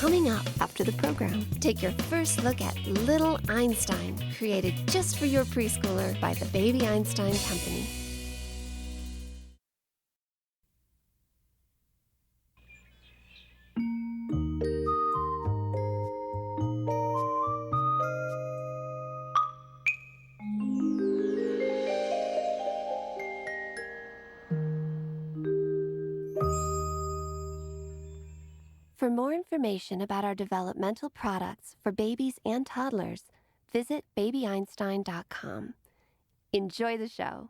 coming up after the program. Take your first look at Little Einstein, created just for your preschooler by the Baby Einstein Company. For more information about our developmental products for babies and toddlers, visit babyeinstein.com. Enjoy the show.